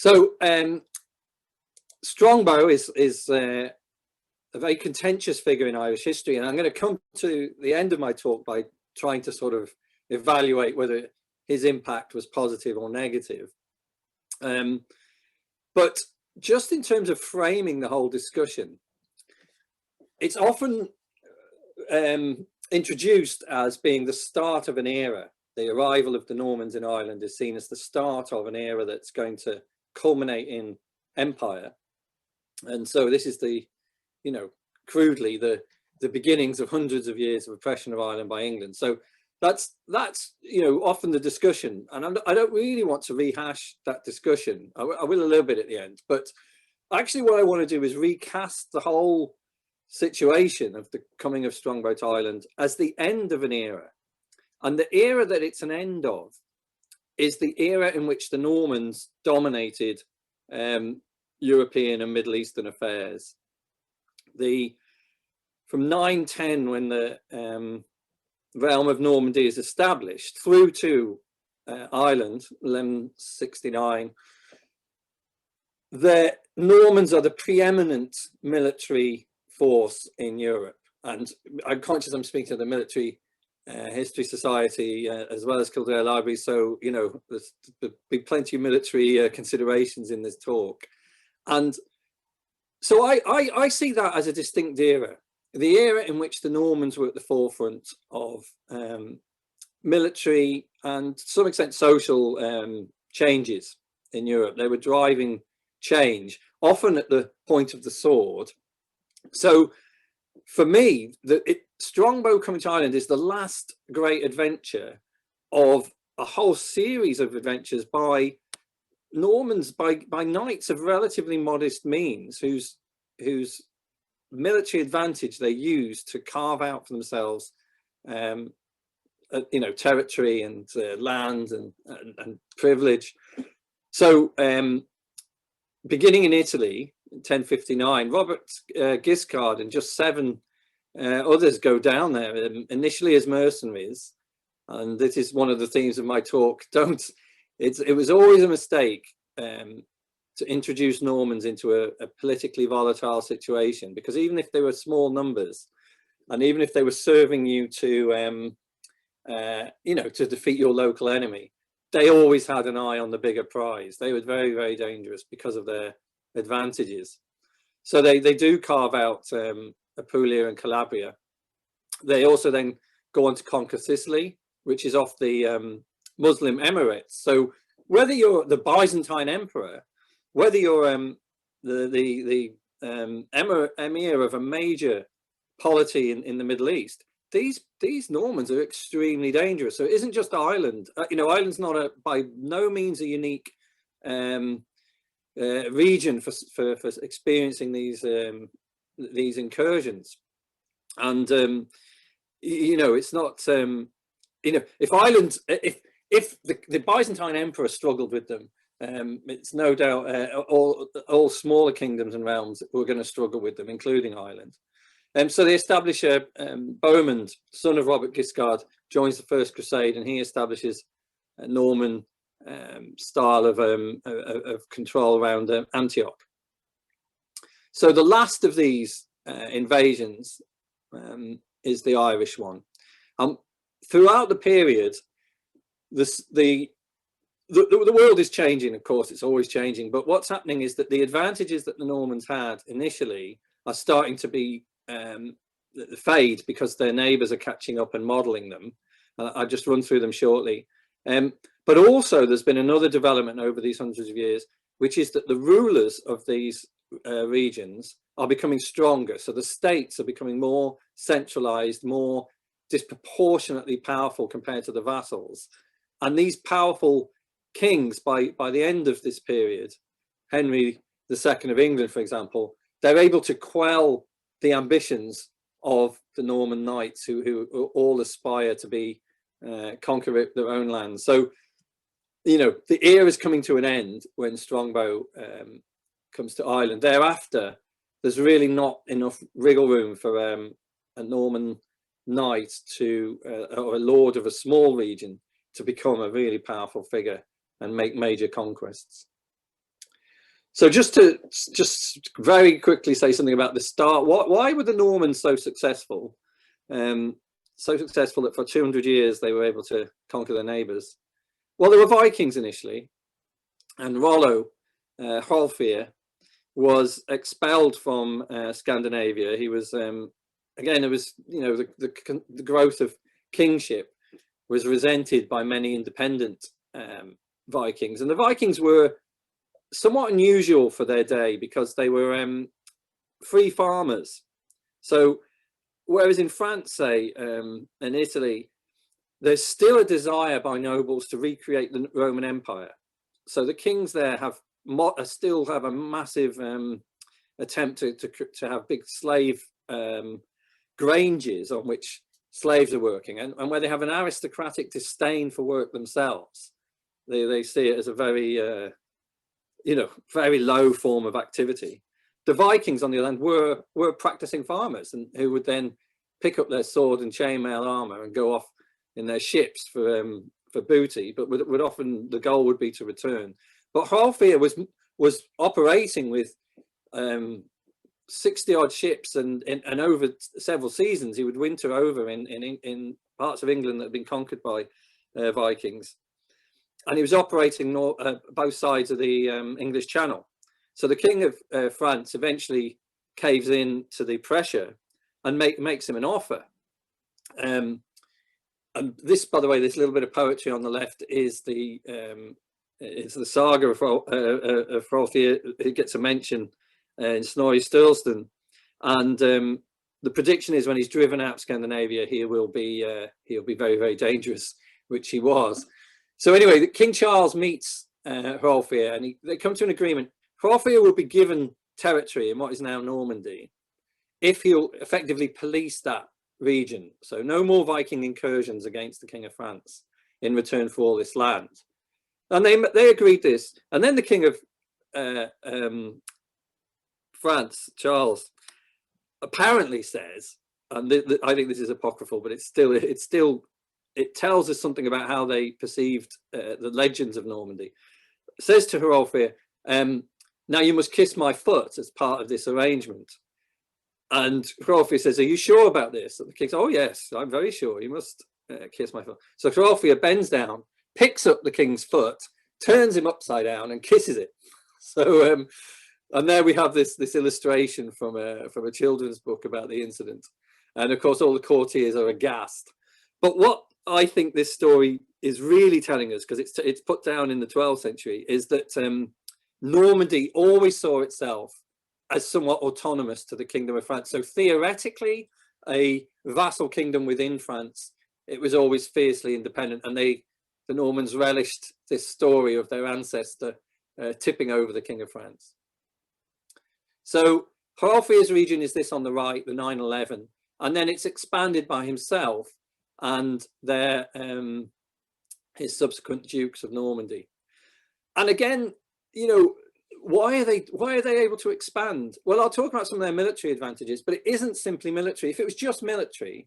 So Strongbow is a very contentious figure in Irish history, and I'm going to come to the end of my talk by trying to sort of evaluate whether his impact was positive or negative. But just in terms of framing the whole discussion, it's often introduced as being the start of an era. The arrival of the Normans in Ireland is seen as the start of an era that's going to culminate in empire. And so this is the, you know, crudely the beginnings of hundreds of years of oppression of Ireland by England. So that's you know, often the discussion, and I don't really want to rehash that discussion. I will a little bit at the end, but actually what I want to do is recast the whole situation of the coming of Strongbow to Ireland as the end of an era. And the era that it's an end of is the era in which the Normans dominated European and Middle Eastern affairs. From 910, when the realm of Normandy is established, through to Ireland, 1169, the Normans are the preeminent military force in Europe. And I'm conscious I'm speaking to the Military History Society as well as Kildare Library, so you know there's be plenty of military considerations in this talk. And so I see that as a distinct era, the era in which the Normans were at the forefront of military and to some extent social changes in Europe. They were driving change, often at the point of the sword. So for me, Strongbow coming to Ireland is the last great adventure of a whole series of adventures by Normans, by knights of relatively modest means, whose military advantage they used to carve out for themselves, you know, territory and land and privilege. So beginning in Italy in 1059, Robert Guiscard and just 7 others go down there, initially as mercenaries. And this is one of the themes of my talk. It was always a mistake to introduce Normans into a politically volatile situation, because even if they were small numbers, and even if they were serving you to, you know, to defeat your local enemy, they always had an eye on the bigger prize. They were very, very dangerous because of their advantages. So they do carve out Apulia and Calabria. They also then go on to conquer Sicily, which is off the Muslim Emirates. So whether you're the Byzantine emperor, whether you're the emir of a major polity in the Middle East, these Normans are extremely dangerous. So it isn't just Ireland. You know, Ireland's not by no means a unique region for experiencing these incursions. And you know, it's not you know, if Ireland, if the Byzantine emperor struggled with them, it's no doubt all smaller kingdoms and realms were going to struggle with them, including Ireland. So they establish Bohemond, son of Robert Guiscard, joins the First Crusade, and he establishes a Norman style of control around Antioch. So the last of these invasions is the Irish one. Throughout the period, the world is changing. Of course, it's always changing. But what's happening is that the advantages that the Normans had initially are starting to be fade, because their neighbours are catching up and modelling them. I'll just run through them shortly. But also, there's been another development over these hundreds of years, which is that the rulers of these regions are becoming stronger. So the states are becoming more centralised, more disproportionately powerful compared to the vassals. And these powerful kings, by the end of this period, Henry II of England, for example, they're able to quell the ambitions of the Norman knights who all aspire to be conquer their own land. So, you know, the era is coming to an end when Strongbow comes to Ireland. Thereafter, there's really not enough wriggle room for a Norman knight or a lord of a small region to become a really powerful figure and make major conquests. So just very quickly say something about the start. Why were the Normans so successful? So successful that for 200 years they were able to conquer their neighbours. Well, there were Vikings initially, and Rollo, Hrolfr, was expelled from Scandinavia. He was again, it was, you know, the growth of kingship was resented by many independent Vikings, and the Vikings were somewhat unusual for their day because they were free farmers. So whereas in France, say, and Italy, there's still a desire by nobles to recreate the Roman Empire. So the kings there still have a massive attempt to have big slave granges on which slaves are working, and where they have an aristocratic disdain for work themselves. They see it as a very you know, very low form of activity. The Vikings, on the other hand, were practicing farmers, and who would then pick up their sword and chainmail armor and go off in their ships for booty, but would often, the goal would be to return. But Hrolfr was operating with 60 odd ships, and over several seasons he would winter over in parts of England that had been conquered by Vikings. And he was operating both sides of the English Channel. So the King of France eventually caves in to the pressure and makes him an offer. And this, by the way, this little bit of poetry on the left is it's the saga of Hrolfr. It gets a mention in Snorri Sturluson, and the prediction is when he's driven out of Scandinavia, he'll be very, very dangerous, which he was. So anyway, King Charles meets Hrolfr, and they come to an agreement. Hrolfr will be given territory in what is now Normandy if he'll effectively police that region. So no more Viking incursions against the King of France in return for all this land. And they agreed this. And then the King of France, Charles, apparently says, and I think this is apocryphal, but it tells us something about how they perceived the legends of Normandy. It says to Hrolfr, now you must kiss my foot as part of this arrangement. And Hrolfr says, are you sure about this? And the king says, oh yes, I'm very sure, you must kiss my foot. So Hrolfr bends down, picks up the king's foot, turns him upside down and kisses it. So and there we have this illustration from a children's book about the incident. And of course all the courtiers are aghast. But what I think this story is really telling us, because it's put down in the 12th century, is that Normandy always saw itself as somewhat autonomous to the Kingdom of France. So theoretically, a vassal kingdom within France, it was always fiercely independent, and the Normans relished this story of their ancestor tipping over the King of France. So Hrolfr's region is this on the right, the 911, and then it's expanded by himself and his subsequent dukes of Normandy. And again, you know, why are they able to expand? Well, I'll talk about some of their military advantages, but it isn't simply military. If it was just military,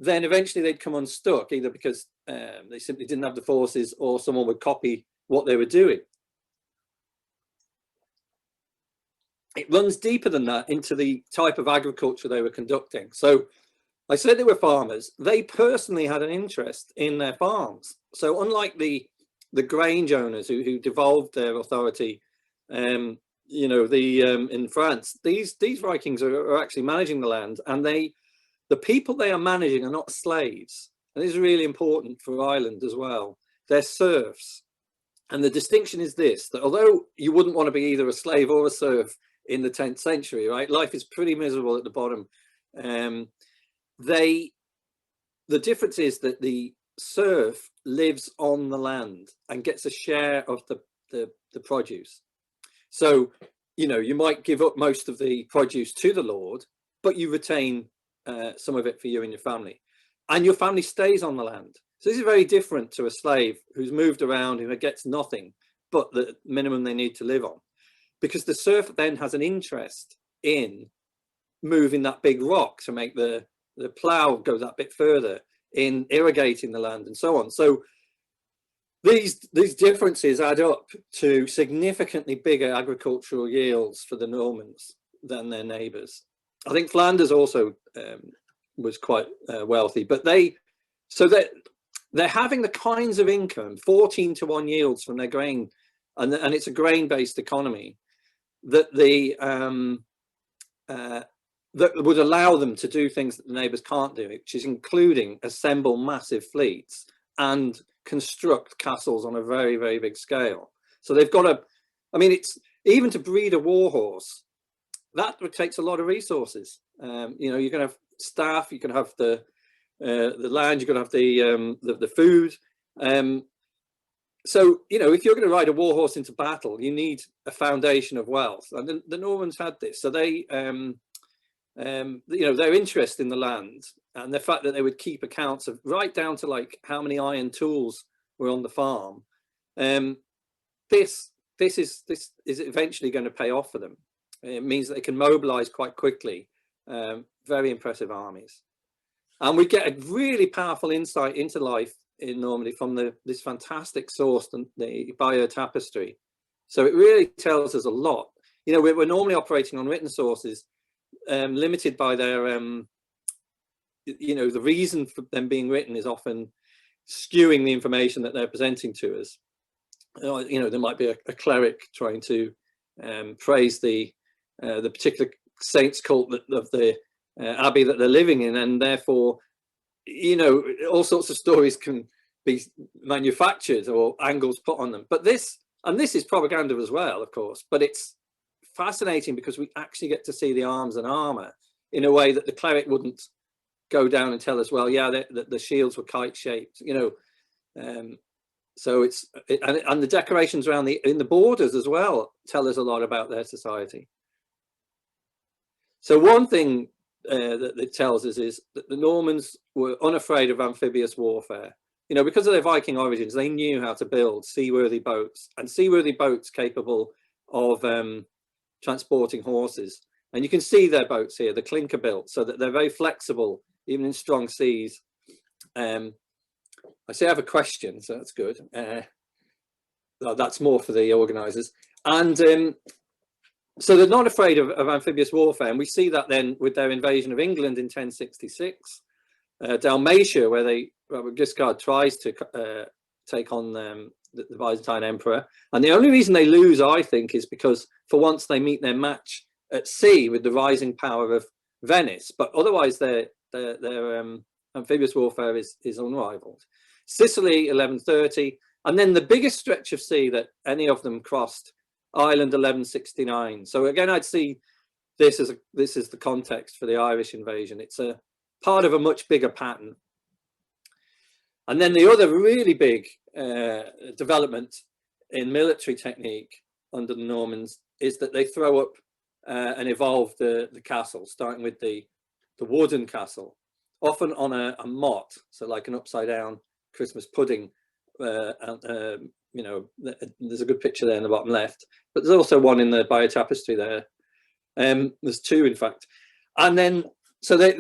then eventually they'd come unstuck, either because they simply didn't have the forces, or someone would copy what they were doing. It runs deeper than that into the type of agriculture they were conducting. So I said they were farmers. They personally had an interest in their farms. So unlike the grange owners who devolved their authority, you know, in France, these Vikings are actually managing the land, and the people they are managing are not slaves. And this is really important for Ireland as well. They're serfs. And the distinction is this, that although you wouldn't want to be either a slave or a serf in the 10th century, right? Life is pretty miserable at the bottom. The difference is that the serf lives on the land and gets a share of the produce. So, you know, you might give up most of the produce to the Lord, but you retain some of it for you and your family. And your family stays on the land. So this is very different to a slave who's moved around, who gets nothing but the minimum they need to live on. Because the serf then has an interest in moving that big rock to make the plough go that bit further, in irrigating the land and so on. So these differences add up to significantly bigger agricultural yields for the Normans than their neighbours. I think Flanders also was quite wealthy, but they're having the kinds of income, 14-to-1 yields from their grain, and it's a grain-based economy that that would allow them to do things that the neighbours can't do, which is including assemble massive fleets and construct castles on a very, very big scale. So they've got I mean, it's even to breed a war horse, that takes a lot of resources. You know, you're going to have staff, you can have the land, you're going to have the food. So, you know, if you're going to ride a war horse into battle, you need a foundation of wealth, and the Normans had this. So they, you know, their interest in the land and the fact that they would keep accounts of right down to like how many iron tools were on the farm. This is eventually going to pay off for them. It means that they can mobilize quite quickly, very impressive armies. And we get a really powerful insight into life in Normandy from this fantastic source, the Bayeux Tapestry. So it really tells us a lot. You know, we're normally operating on written sources, limited by their, you know, the reason for them being written is often skewing the information that they're presenting to us. You know, there might be a cleric trying to praise the particular saints cult of the abbey that they're living in, and therefore, you know, all sorts of stories can be manufactured or angles put on them. But this is propaganda as well, of course, but it's fascinating because we actually get to see the arms and armor in a way that the cleric wouldn't go down and tell us, well, yeah, the shields were kite shaped, you know. So and the decorations around in the borders as well tell us a lot about their society. So one thing that it tells us is that the Normans were unafraid of amphibious warfare. You know, because of their Viking origins, they knew how to build seaworthy boats, and seaworthy boats capable of transporting horses. And you can see their boats here, the clinker built, so that they're very flexible, even in strong seas. I see I have a question, so that's good. That's more for the organisers. And so they're not afraid of amphibious warfare, and we see that then with their invasion of England in 1066. Dalmatia, where Guiscard tries to take on the Byzantine emperor, and the only reason they lose, I think, is because for once they meet their match at sea with the rising power of Venice, but otherwise their amphibious warfare is unrivaled. Sicily, 1130, and then the biggest stretch of sea that any of them crossed, Ireland, 1169. So again, I'd see this as the context for the Irish invasion. It's a part of a much bigger pattern. And then the other really big development in military technique under the Normans is that they throw up and evolve the castle, starting with the wooden castle, often on a motte, so like an upside down Christmas pudding. You know, there's a good picture there in the bottom left, but there's also one in the Bayeux Tapestry there. There's two, in fact. And then, so they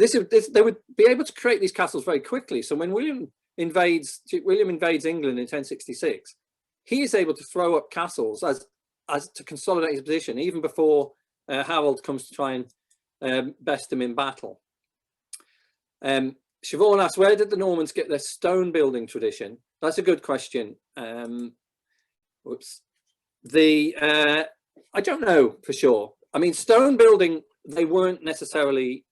would be able to create these castles very quickly. So when William invades England in 1066, he is able to throw up castles as to consolidate his position, even before Harold comes to try and best him in battle. Siobhan asks, where did the Normans get their stone building tradition? That's a good question. Whoops. I don't know for sure. I mean, stone building, they weren't necessarily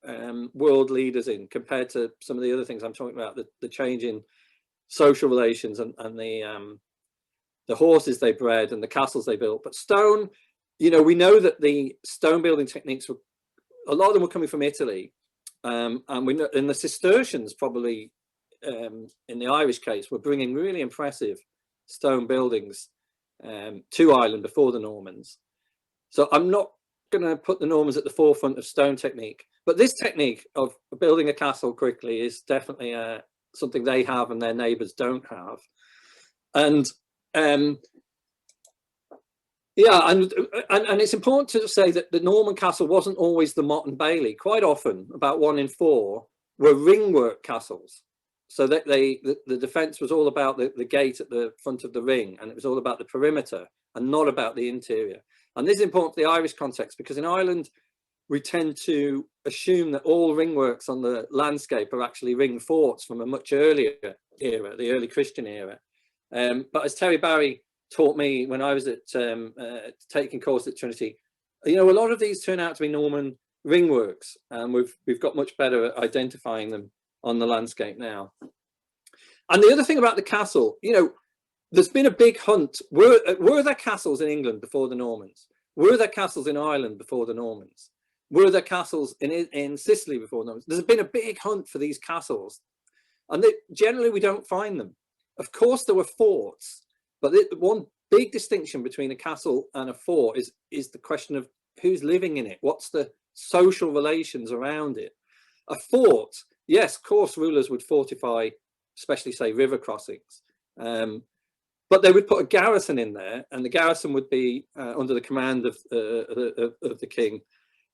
world leaders in, compared to some of the other things I'm talking about, the change in social relations and the horses they bred and the castles they built. But stone, you know, we know that the stone building techniques were, a lot of them were coming from Italy. And we know, and the Cistercians probably, in the Irish case, were bringing really impressive stone buildings to Ireland before the Normans. So I'm not going to put the Normans at the forefront of stone technique, but this technique of building a castle quickly is definitely something they have and their neighbours don't have. And yeah, and it's important to say that the Norman castle wasn't always the motte and bailey. Quite often, about 1 in 4 were ringwork castles. So that the defense was all about the gate at the front of the ring, and it was all about the perimeter and not about the interior. And this is important to the Irish context, because in Ireland, we tend to assume that all ringworks on the landscape are actually ring forts from a much earlier era, the early Christian era. But as Terry Barry taught me when I was at taking course at Trinity, you know, a lot of these turn out to be Norman ringworks, and we've got much better at identifying them on the landscape now. And the other thing about the castle, you know, there's been a big hunt. Were there castles in England before the Normans? Were there castles in Ireland before the Normans? Were there castles in Sicily before the Normans? There's been a big hunt for these castles, and generally we don't find them. Of course, there were forts, but one big distinction between a castle and a fort is the question of who's living in it. What's the social relations around it? A fort, yes, of course, rulers would fortify, especially say river crossings, but they would put a garrison in there, and the garrison would be under the command of the king,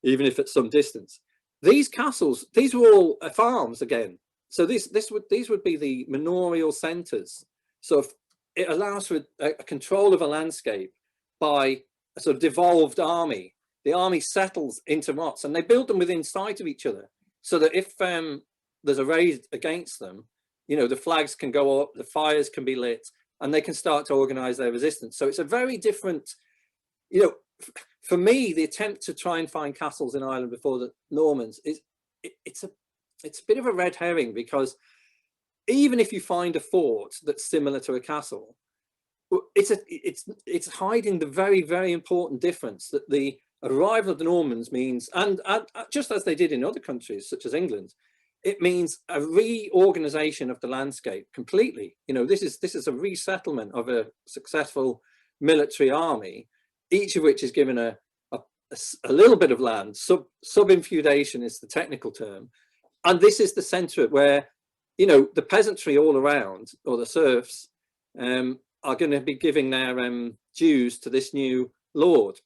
even if at some distance. These castles, these were all farms again. So these would be the manorial centres. So if it allows for a control of a landscape by a sort of devolved army. The army settles into mots, and they build them within sight of each other, so that if there's a raid against them, you know, the flags can go up, the fires can be lit, and they can start to organise their resistance. So it's a very different, you know, for me, the attempt to try and find castles in Ireland before the Normans it's a bit of a red herring, because even if you find a fort that's similar to a castle, it's hiding the very, very important difference that the arrival of the Normans means, and just as they did in other countries such as England, it means a reorganization of the landscape completely. You know, this is a resettlement of a successful military army, each of which is given a little bit of land. Sub-infeudation is the technical term, and this is the centre where, you know, the peasantry all around, or the serfs, are going to be giving their dues to this new lord.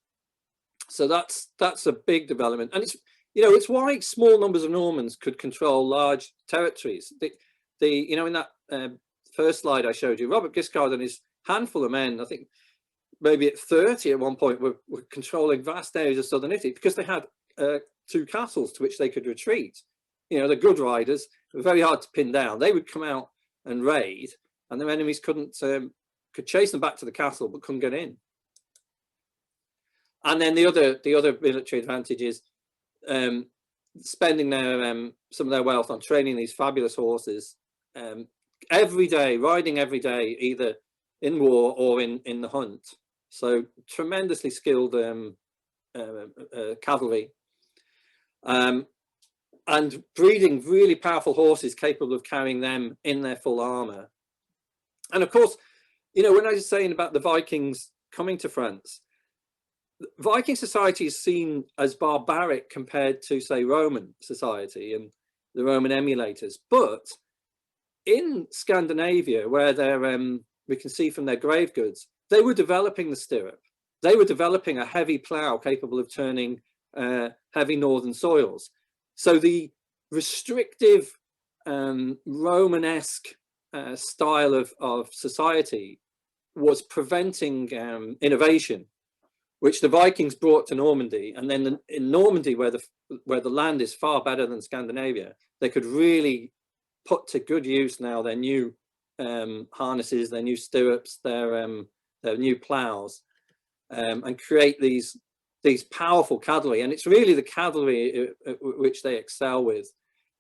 So that's a big development, and it's, you know, it's why small numbers of Normans could control large territories. You know, in that first slide I showed you, Robert Guiscard and his handful of men, I think maybe at 30 at one point, were controlling vast areas of southern Italy, because they had 2 castles to which they could retreat. You know, the good riders were very hard to pin down. They would come out and raid, and their enemies could chase them back to the castle, but couldn't get in. And then the other military advantage is spending some of their wealth on training these fabulous horses every day, riding every day, either in war or in the hunt. So tremendously skilled cavalry, and breeding really powerful horses capable of carrying them in their full armour. And of course, you know, when I was saying about the Vikings coming to France, Viking society is seen as barbaric compared to, say, Roman society and the Roman emulators. But in Scandinavia, where they're, we can see from their grave goods, they were developing the stirrup. They were developing a heavy plough capable of turning heavy northern soils. So the restrictive Romanesque style of society was preventing innovation, which the Vikings brought to Normandy. And then in Normandy, where the land is far better than Scandinavia, they could really put to good use now their new harnesses, their new stirrups, their new ploughs, and create these powerful cavalry. And it's really the cavalry which they excel with.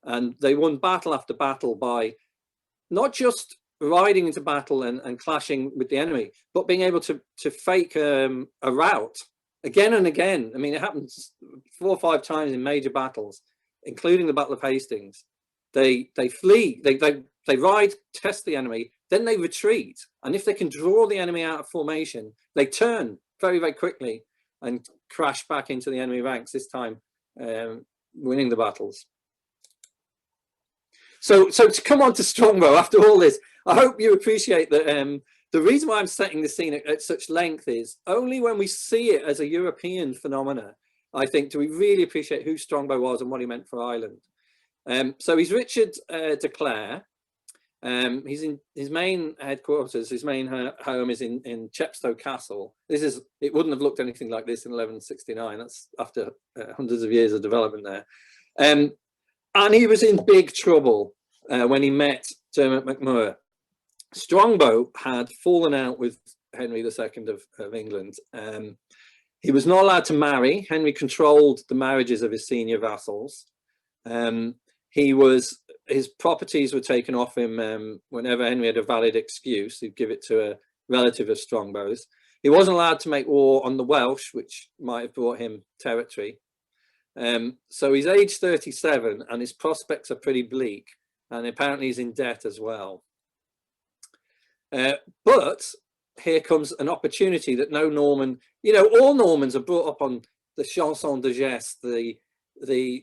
And they won battle after battle by not just riding into battle and clashing with the enemy, but being able to fake a rout again and again. I mean, it happens 4 or 5 times in major battles, including the Battle of Hastings. They flee, they ride, test the enemy, then they retreat. And if they can draw the enemy out of formation, they turn very, very quickly and crash back into the enemy ranks, this time winning the battles. So to come on to Strongbow after all this, I hope you appreciate that the reason why I'm setting the scene at such length is only when we see it as a European phenomena, I think, do we really appreciate who Strongbow was and what he meant for Ireland. So he's Richard de Clare. He's in his main headquarters. His main home is in Chepstow Castle. It wouldn't have looked anything like this in 1169. That's after hundreds of years of development there. And he was in big trouble when he met Dermot MacMurrough. Strongbow had fallen out with Henry II of England. He was not allowed to marry. Henry controlled the marriages of his senior vassals. His properties were taken off him whenever Henry had a valid excuse. He'd give it to a relative of Strongbow's. He wasn't allowed to make war on the Welsh, which might have brought him territory. So he's age 37 and his prospects are pretty bleak, and apparently he's in debt as well. But here comes an opportunity that no Norman, all Normans are brought up on the chanson de geste,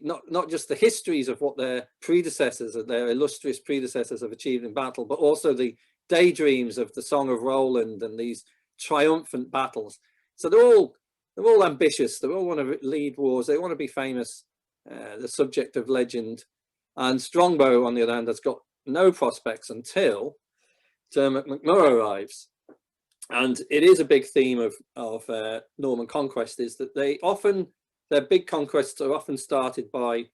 not just the histories of what their predecessors, their illustrious predecessors have achieved in battle, but also the daydreams of the Song of Roland and these triumphant battles. So they're all ambitious. They all want to lead wars. They want to be famous, the subject of legend. And Strongbow, on the other hand, has got no prospects until Dermot MacMurrough arrives. And it is a big theme of Norman conquest, is that their big conquests are often started by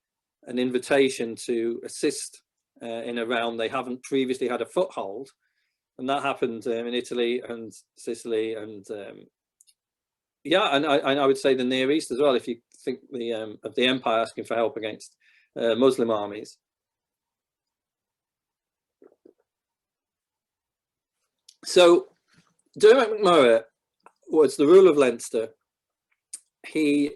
an invitation to assist in a realm they haven't previously had a foothold. And that happened in Italy and Sicily and and I would say the Near East as well, if you think of the empire asking for help against Muslim armies. So Dermot MacMurrough was the ruler of Leinster. He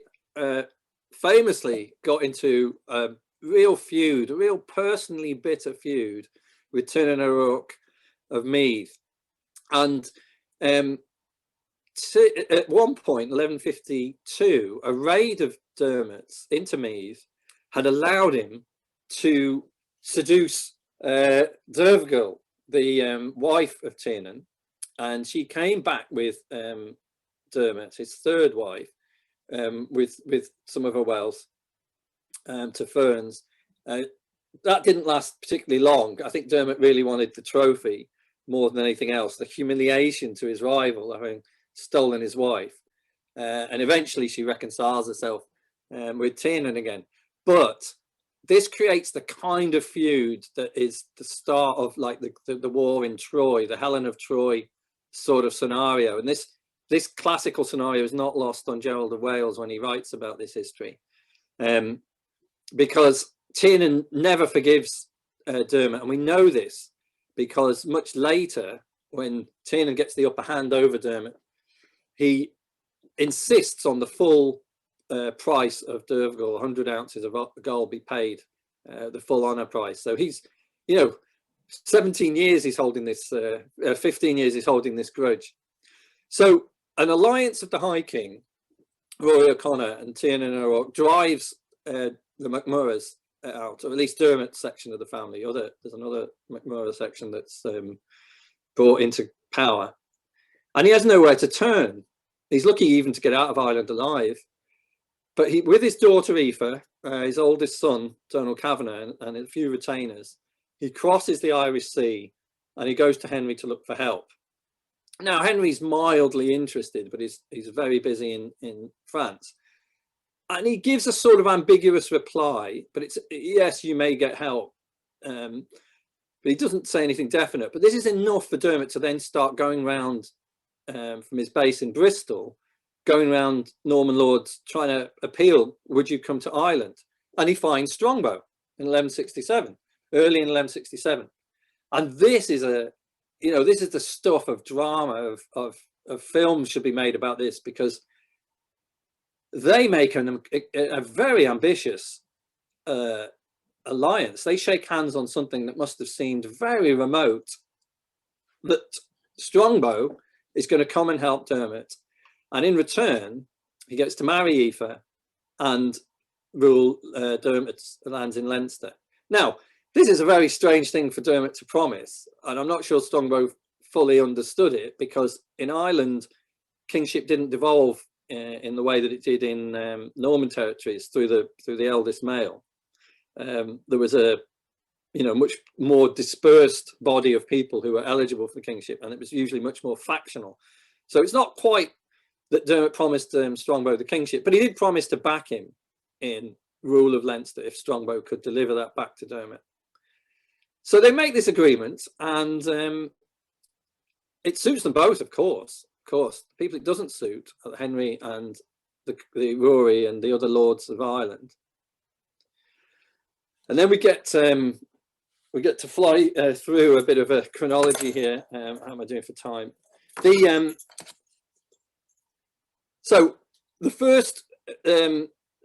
famously got into a real feud, a real personally bitter feud with Tiernan O'Rourke of Meath. And at one point, 1152, a raid of Dermot's into Meath had allowed him to seduce Dervgil, the wife of Tiernan, and she came back with Dermot, his third wife, with some of her wealth to Ferns. That didn't last particularly long. I think Dermot really wanted the trophy more than anything else, the humiliation to his rival having stolen his wife. And eventually she reconciles herself with Tiernan again. But this creates the kind of feud that is the start of like the war in Troy, the Helen of Troy sort of scenario. And this classical scenario is not lost on Gerald of Wales when he writes about this history, because Tiernan never forgives Dermot. And we know this because much later, when Tiernan gets the upper hand over Dermot, he insists on the full price of Dervgil, 100 ounces of gold be paid, the full honour price. So he's, 17 years he's holding this, 15 years he's holding this grudge. So an alliance of the High King, Rory O'Connor, and Tiernan O'Rourke drives the MacMurroughs out, or at least Dermot's section of the family. There's another MacMurrough section that's brought into power, and he has nowhere to turn. He's lucky even to get out of Ireland alive. But with his daughter Aoife, his oldest son Donald Kavanagh, and a few retainers, he crosses the Irish Sea and he goes to Henry to look for help. Now Henry's mildly interested, but he's very busy in France. And he gives a sort of ambiguous reply, but it's, yes, you may get help. But he doesn't say anything definite. But this is enough for Dermot to then start going round from his base in Bristol, going around Norman lords trying to appeal, would you come to Ireland? And he finds Strongbow in 1167, early in 1167. And this is this is the stuff of drama, of films should be made about this, because they make a very ambitious alliance. They shake hands on something that must have seemed very remote, that Strongbow is going to come and help Dermot. And in return, he gets to marry Aoife and rule Dermot's lands in Leinster. Now, this is a very strange thing for Dermot to promise, and I'm not sure Strongbow fully understood it, because in Ireland, kingship didn't devolve in the way that it did in Norman territories through the eldest male. There was a much more dispersed body of people who were eligible for the kingship, and it was usually much more factional. So it's not quite that Dermot promised Strongbow the kingship, but he did promise to back him in rule of Leinster if Strongbow could deliver that back to Dermot. So they make this agreement, and it suits them both, of course. The people it doesn't suit are Henry and the Rory and the other lords of Ireland. And then we get to fly through a bit of a chronology here. How am I doing for time? So the first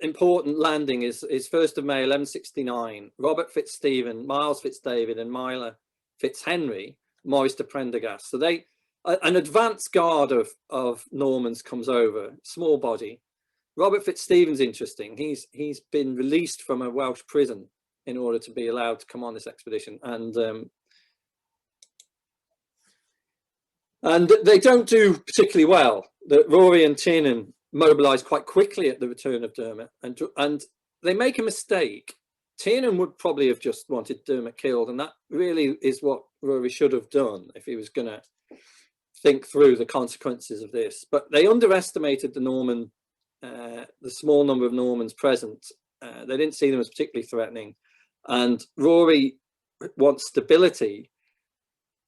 important landing is 1st of May 1169. Robert Fitzstephen, Miles Fitzdavid and Mila Fitzhenry, Maurice de Prendergast. So an advanced guard of Normans comes over, small body. Robert Fitzstephen's interesting. He's been released from a Welsh prison in order to be allowed to come on this expedition, and they don't do particularly well. Rory and Tiernan mobilise quite quickly at the return of Dermot, and they make a mistake. Tiernan would probably have just wanted Dermot killed, and that really is what Rory should have done if he was going to think through the consequences of this. But they underestimated the small number of Normans present. They didn't see them as particularly threatening, and Rory wants stability.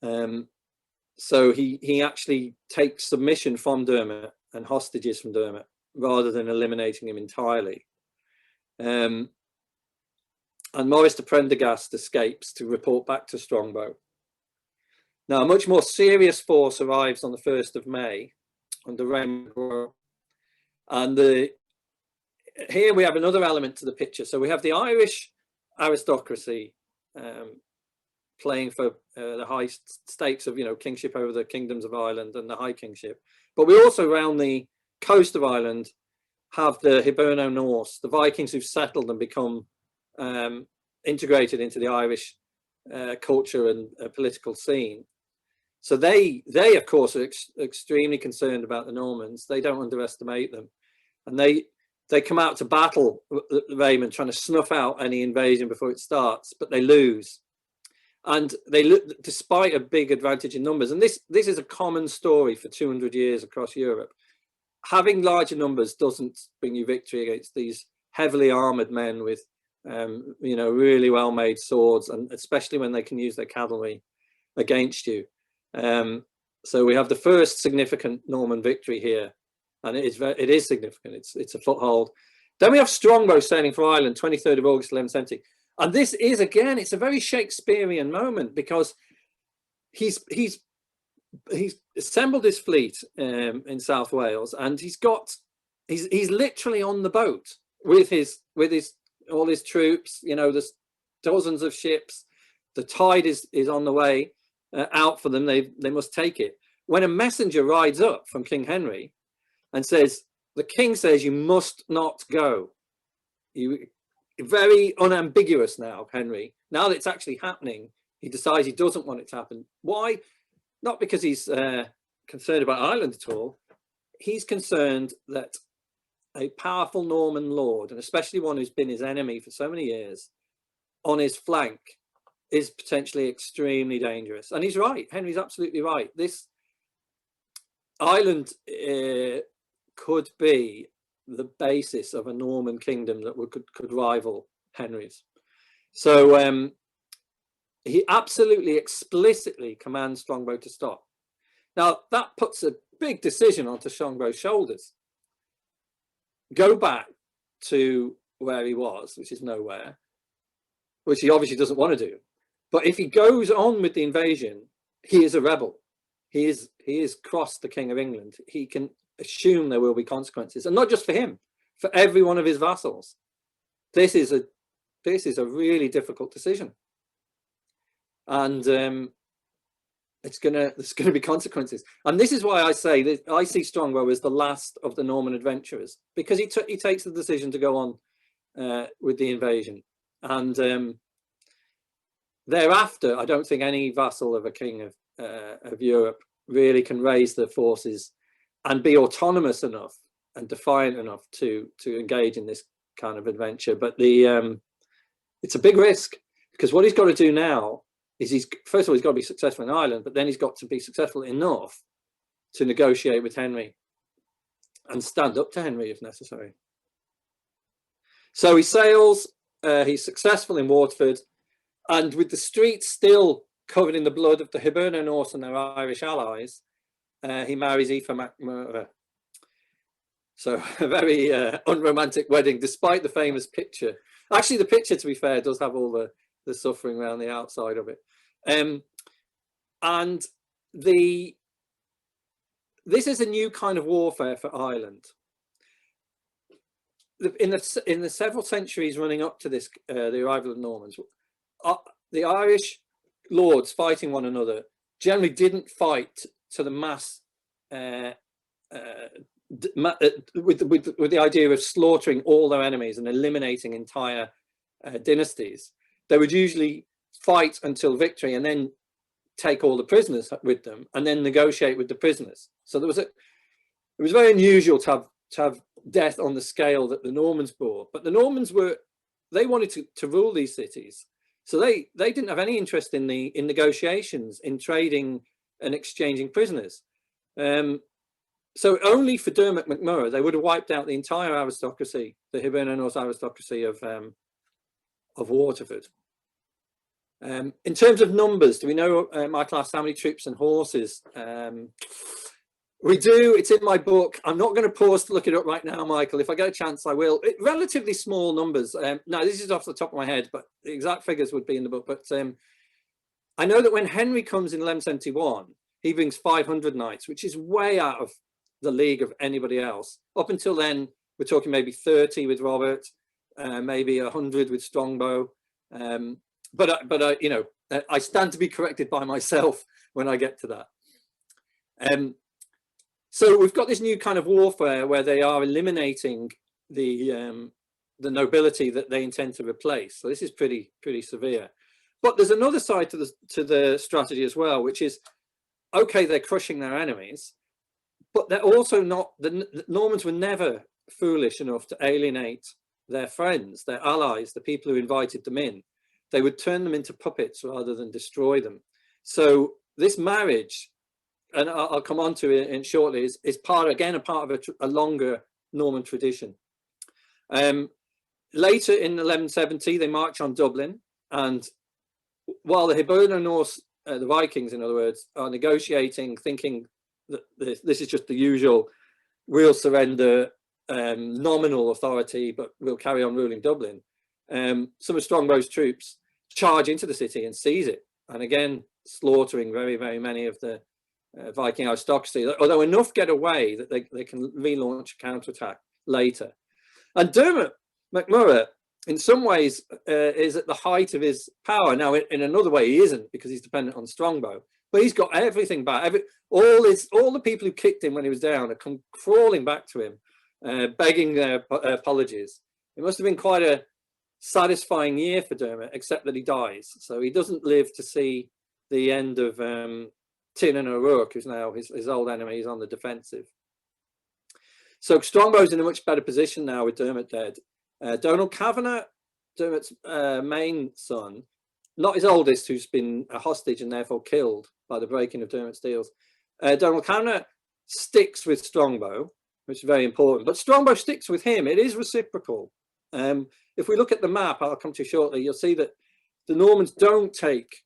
So he actually takes submission from Dermot and hostages from Dermot rather than eliminating him entirely. And Maurice de Prendergast escapes to report back to Strongbow. Now, a much more serious force arrives on the 1st of May under Raymond Royal. And here we have another element to the picture. So we have the Irish aristocracy playing for the high stakes of, kingship over the kingdoms of Ireland and the high kingship. But we also, around the coast of Ireland, have the Hiberno-Norse, the Vikings who've settled and become integrated into the Irish culture and political scene. So they of course, are extremely concerned about the Normans. They don't underestimate them. And they come out to battle Raymond, trying to snuff out any invasion before it starts, but they lose. And despite a big advantage in numbers, and this is a common story for 200 years across Europe, having larger numbers doesn't bring you victory against these heavily armored men with really well made swords, and especially when they can use their cavalry against you. So we have the first significant Norman victory here, and it is significant. It's a foothold. Then we have Strongbow sailing for Ireland, 23rd of August 1170. And this is, again, it's a very Shakespearean moment, because he's assembled his fleet in South Wales, and he's literally on the boat with all his troops. There's dozens of ships. The tide is on the way out for them. They must take it. When a messenger rides up from King Henry and says, the king says you must not go. Very unambiguous now, Henry. Now that it's actually happening, he decides he doesn't want it to happen. Why? Not because he's concerned about Ireland at all. He's concerned that a powerful Norman lord, and especially one who's been his enemy for so many years, on his flank is potentially extremely dangerous. And he's right. Henry's absolutely right. This Ireland could be the basis of a Norman kingdom that could rival Henry's. So he absolutely explicitly commands Strongbow to stop. Now that puts a big decision onto Strongbow's shoulders. Go back to where he was, which is nowhere, which he obviously doesn't want to do. But if he goes on with the invasion, he is a rebel. He is crossed the King of England. He can assume there will be consequences, and not just for him, for every one of his vassals. This is a really difficult decision, and there's going to be consequences. And this is why I say that I see Strongbow as the last of the Norman adventurers, because he takes the decision to go on with the invasion, and thereafter I don't think any vassal of a king of Europe really can raise their forces and be autonomous enough and defiant enough to engage in this kind of adventure. But it's a big risk, because what he's got to do now is first of all, he's got to be successful in Ireland, but then he's got to be successful enough to negotiate with Henry and stand up to Henry if necessary. So he sails, he's successful in Waterford, and with the streets still covered in the blood of the Hiberno Norse and their Irish allies, he marries Aoife MacMurrough. So a very unromantic wedding, despite the famous picture. Actually, the picture, to be fair, does have all the suffering around the outside of it. And this is a new kind of warfare for Ireland. In the several centuries running up to this, the arrival of Normans, the Irish lords fighting one another generally didn't fight to the mass with the idea of slaughtering all their enemies and eliminating entire dynasties. They would usually fight until victory and then take all the prisoners with them and then negotiate with the prisoners. So it was very unusual to have death on the scale that the Normans brought. But the Normans they wanted to rule these cities. So they didn't have any interest in negotiations, in trading and exchanging prisoners. So only for Dermot MacMurrough, they would have wiped out the entire aristocracy, the Hiberno Norse aristocracy of Waterford. In terms of numbers, do we know, Michael asked how many troops and horses? We do, it's in my book. I'm not going to pause to look it up right now, Michael. If I get a chance, I will. Relatively small numbers. Now, this is off the top of my head, but the exact figures would be in the book. But I know that when Henry comes in 1171, he brings 500 knights, which is way out of the league of anybody else. Up until then, we're talking maybe 30 with Robert, maybe 100 with Strongbow. But you know, I stand to be corrected by myself when I get to that. So we've got this new kind of warfare where they are eliminating the nobility that they intend to replace. So this is pretty severe. But there's another side to the strategy as well, which is, okay, they're crushing their enemies, but they're also not. The Normans were never foolish enough to alienate their friends, their allies, the people who invited them in. They would turn them into puppets rather than destroy them. So this marriage, and I'll come on to it shortly, is a part of a longer Norman tradition. Later in 1170, they march on Dublin, and while the Hiberno Norse, the Vikings, in other words, are negotiating, thinking that this is just the usual, we'll surrender nominal authority, but we'll carry on ruling Dublin. Some of Strongbow's troops charge into the city and seize it, and again slaughtering very, very many of the Viking aristocracy, although enough get away that they can relaunch a counterattack later. And Dermot MacMurrough, in some ways, is at the height of his power. Now, in another way, he isn't, because he's dependent on Strongbow, but he's got everything back. All the people who kicked him when he was down are come crawling back to him, begging their apologies. It must have been quite a satisfying year for Dermot, except that he dies. So he doesn't live to see the end of Tin and O'Rourke, who's now his old enemy. He's on the defensive. So Strongbow's in a much better position now with Dermot dead. Donald Kavanagh, Dermot's main son, not his oldest, who's been a hostage and therefore killed by the breaking of Dermot's deals. Donald Kavanagh sticks with Strongbow, which is very important, but Strongbow sticks with him. It is reciprocal. If we look at the map, I'll come to shortly, you'll see that the Normans don't take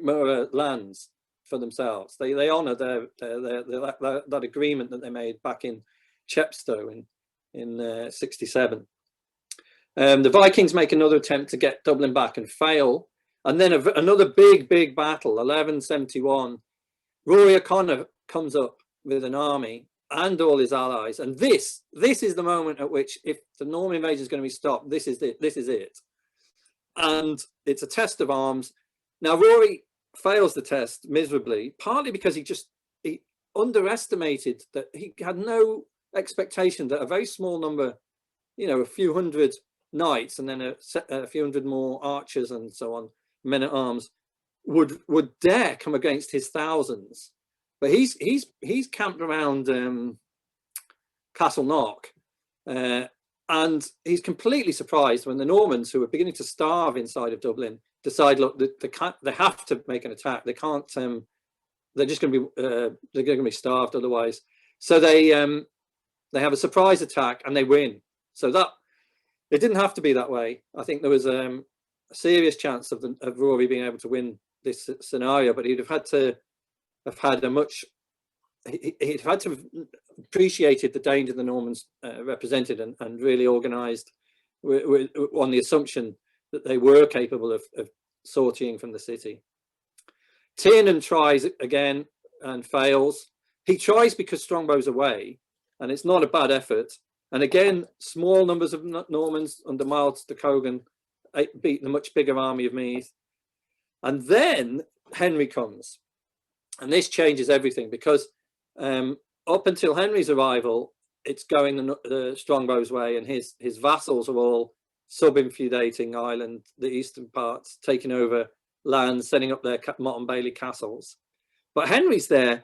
lands for themselves. They honour that agreement that they made back in Chepstow in 67. The Vikings make another attempt to get Dublin back and fail, and then another big battle, 1171. Rory O'Connor comes up with an army and all his allies, and this is the moment at which, if the Norman invasion is going to be stopped, this is it. And it's a test of arms. Now Rory fails the test miserably, partly because he underestimated, that he had no expectation that a very small number, you know, a few hundred knights and then a few hundred more archers and so on, men at arms, would dare come against his thousands. But he's camped around Castle Knock, and And he's completely surprised when the Normans, who are beginning to starve inside of Dublin, decide, look, they have to make an attack. They can't. They're just going to be they're going to be starved otherwise. So they have a surprise attack and they win. So that it didn't have to be that way. I think there was a serious chance of Rory being able to win this scenario, but he'd have had to have had a much. He'd had to have appreciated the danger the Normans represented and really organised on the assumption that they were capable of sortying from the city. Tiernan tries again and fails. He tries because Strongbow's away, and it's not a bad effort. And again, small numbers of Normans under Miles de Cogan beat the much bigger army of Meath. And then Henry comes, and this changes everything, because up until Henry's arrival, it's going the Strongbow's way, and his vassals are all sub-infeudating Ireland, the eastern parts, taking over lands, setting up their Mott and Bailey castles. But Henry's there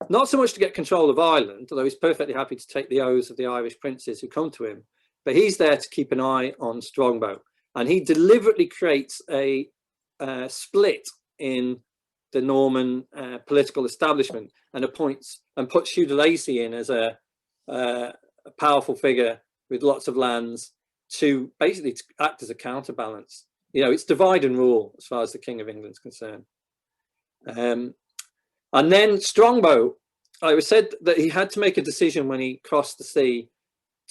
not so much to get control of Ireland, although he's perfectly happy to take the oaths of the Irish princes who come to him, but he's there to keep an eye on Strongbow. And he deliberately creates a split in the Norman political establishment and appoints and puts Hugh de Lacy in as a powerful figure with lots of lands to basically act as a counterbalance. You know, it's divide and rule as far as the King of England's concerned. And then Strongbow, I was said that he had to make a decision when he crossed the sea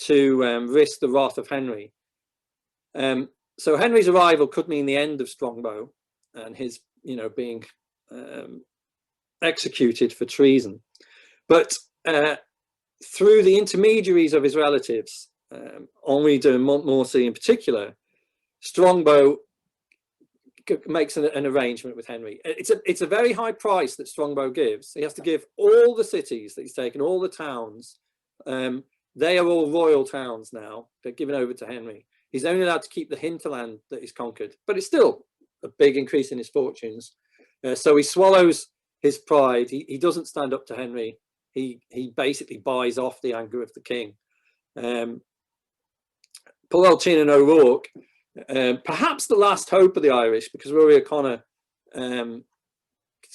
to risk the wrath of Henry. So Henry's arrival could mean the end of Strongbow and his, you know, being executed for treason. But through the intermediaries of his relatives, Henri de Montmorency in particular, Strongbow makes an arrangement with Henry. It's a very high price that Strongbow gives. He has to give all the cities that he's taken, all the towns. They are all royal towns now. They're given over to Henry. He's only allowed to keep the hinterland that he's conquered, but it's still a big increase in his fortunes. So he swallows his pride. He doesn't stand up to Henry. He basically buys off the anger of the king. Poor old Tiernan O'Rourke, perhaps the last hope of the Irish, because Rory O'Connor,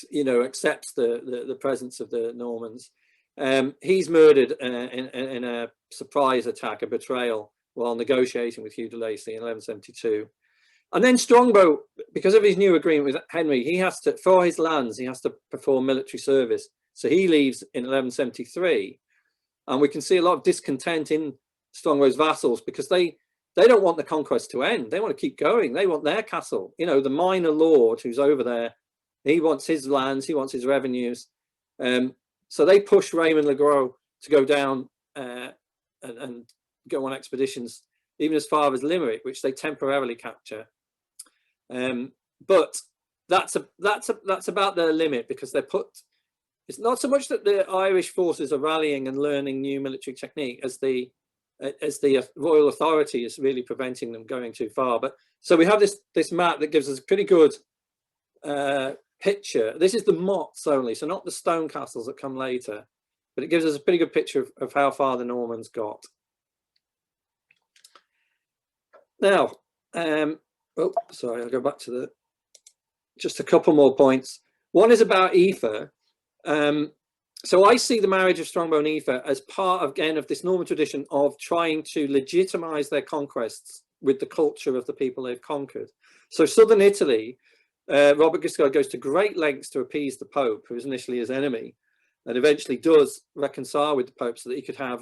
you know, accepts the presence of the Normans. He's murdered in a surprise attack, a betrayal, while negotiating with Hugh de Lacy in 1172. And then Strongbow, because of his new agreement with Henry, he has to, for his lands, he has to perform military service. So he leaves in 1173, and we can see a lot of discontent in Strongbow's vassals because they don't want the conquest to end. They want to keep going. They want their castle. You know, the minor lord who's over there, he wants his lands, he wants his revenues. So they push Raymond Le Gros to go down and go on expeditions, even as far as Limerick, which they temporarily capture. But that's about their limit, because they're put. It's not so much that the Irish forces are rallying and learning new military technique as the royal authority is really preventing them going too far. But so we have this map that gives us a pretty good picture. This is the mottes only, so not the stone castles that come later, but it gives us a pretty good picture of how far the Normans got. Now, oh, sorry, I'll go back to just a couple more points. One is about Aoife. So I see the marriage of Strongbow and Aoife as part, again, of this Norman tradition of trying to legitimize their conquests with the culture of the people they've conquered. So southern Italy, Robert Guiscard goes to great lengths to appease the Pope, who was initially his enemy, and eventually does reconcile with the Pope so that he could have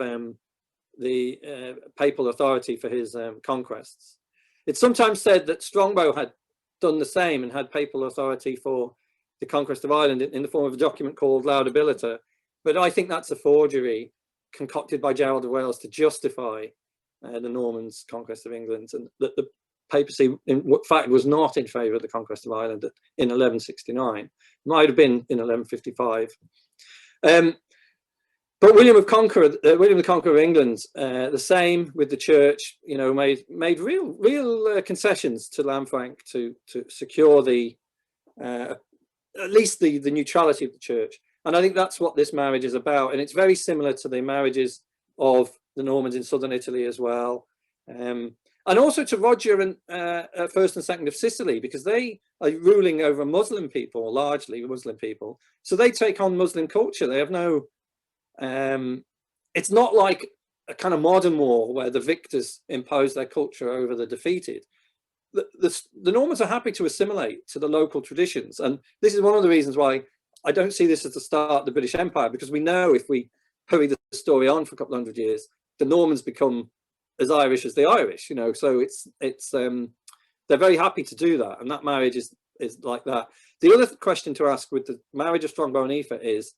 the papal authority for his conquests. It's sometimes said that Strongbow had done the same and had papal authority for the conquest of Ireland in the form of a document called Laudabilita, but I think that's a forgery concocted by Gerald of Wales to justify the Normans' conquest of England, and that the papacy in fact was not in favour of the conquest of Ireland in 1169. Might have been in 1155. But William the Conqueror of England, the same with the church, you know, made real concessions to Lanfranc to secure the at least the neutrality of the church. And I think that's what this marriage is about. And it's very similar to the marriages of the Normans in southern Italy as well. And also to Roger and first and second of Sicily, because they are ruling over Muslim people, largely Muslim people. So they take on Muslim culture. They have no, it's not like a kind of modern war where the victors impose their culture over the defeated. The Normans are happy to assimilate to the local traditions. And this is one of the reasons why I don't see this as the start of the British Empire, because we know if we hurry the story on for a couple of hundred years, the Normans become as Irish as the Irish, you know. So they're very happy to do that, and that marriage is like that. The other question to ask with the marriage of Strongbow and Aoife is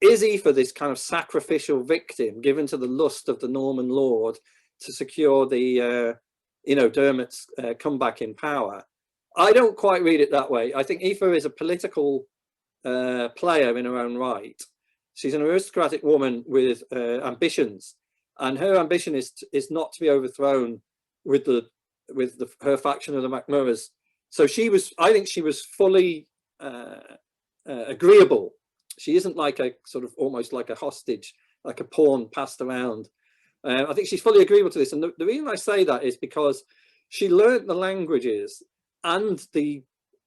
Aoife this kind of sacrificial victim given to the lust of the Norman lord to secure the Dermot's comeback in power? I don't quite read it that way. I think Aoife is a political player in her own right. She's an aristocratic woman with ambitions, and her ambition is not to be overthrown with her faction of the MacMurroughs. So I think she was fully agreeable. She isn't like a sort of almost like a hostage, like a pawn passed around. I think she's fully agreeable to this. And the reason I say that is because she learnt the languages and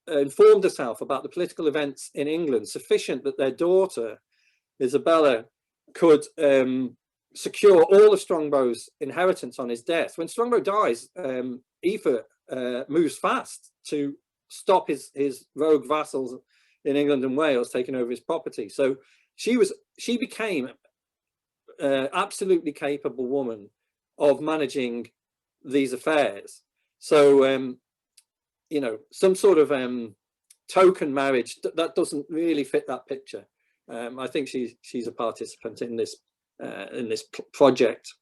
informed herself about the political events in England sufficient that their daughter, Isabella, could secure all of Strongbow's inheritance on his death. When Strongbow dies, Aoife moves fast to stop his rogue vassals in England and Wales taking over his property. So she became absolutely capable woman of managing these affairs. So some sort of token marriage that doesn't really fit that picture. I think she's a participant in this project,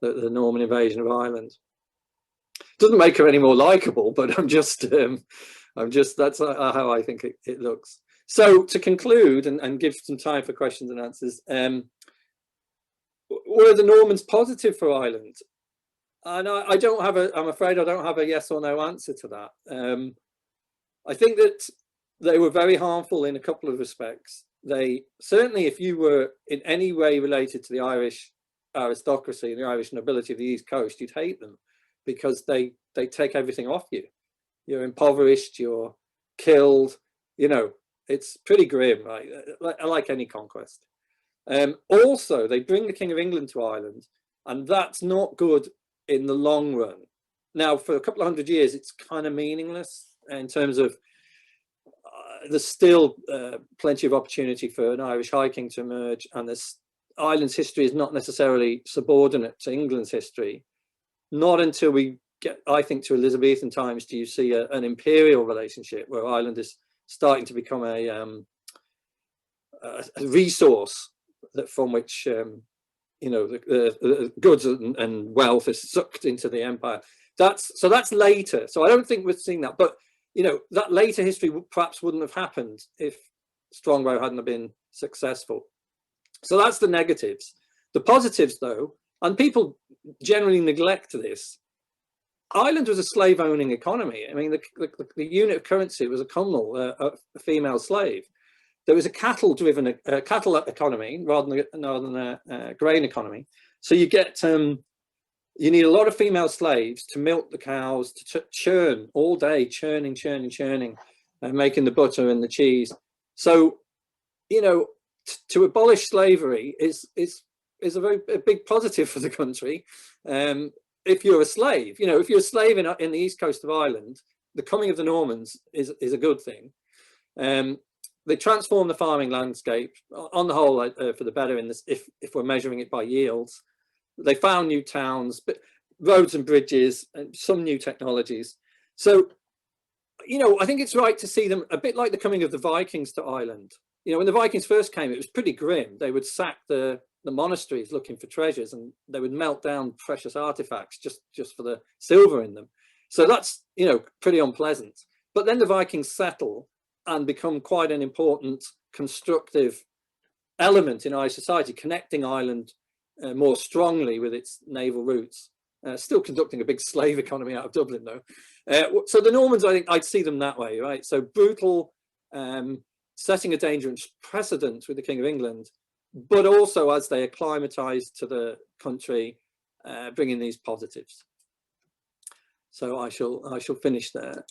the Norman invasion of Ireland. Doesn't make her any more likable, but I'm just that's how I think it looks. So to conclude and give some time for questions and answers, were the Normans positive for Ireland? And I'm afraid I don't have a yes or no answer to that. I think that they were very harmful in a couple of respects. They certainly, if you were in any way related to the Irish aristocracy and the Irish nobility of the East Coast, you'd hate them because they take everything off you. You're impoverished, you're killed, it's pretty grim, right? Like any conquest. Also, they bring the King of England to Ireland, and that's not good in the long run. Now, for a couple of hundred years, it's kind of meaningless in terms of there's still plenty of opportunity for an Irish High King to emerge, and this Ireland's history is not necessarily subordinate to England's history. Not until we get, I think, to Elizabethan times do you see an imperial relationship where Ireland is starting to become a resource from which the goods and wealth is sucked into the empire. That's later. So I don't think we're seeing that, but that later history perhaps wouldn't have happened if Strongbow hadn't have been successful. So that's the negatives. The positives, though, and people generally neglect this, Ireland was a slave-owning economy. I mean, the unit of currency was a cumnal, a female slave. There was a cattle-driven cattle economy rather than a grain economy. So you get you need a lot of female slaves to milk the cows, to churn all day, churning, making the butter and the cheese. So, to abolish slavery is a big positive for the country. If you're a slave, if you're a slave in the east coast of Ireland, the coming of the Normans is a good thing. They transform the farming landscape on the whole for the better in this, if we're measuring it by yields. They found new towns, but roads and bridges and some new technologies. So, I think it's right to see them a bit like the coming of the Vikings to Ireland. When the Vikings first came, it was pretty grim. They would sack the monasteries looking for treasures, and they would melt down precious artifacts just for the silver in them. So that's, pretty unpleasant. But then the Vikings settle and become quite an important constructive element in Irish society, connecting Ireland more strongly with its naval routes. Still conducting a big slave economy out of Dublin, though. So the Normans, I think I'd see them that way, right? So brutal, setting a dangerous precedent with the King of England, but also as they acclimatise to the country, bringing these positives. So I shall finish there.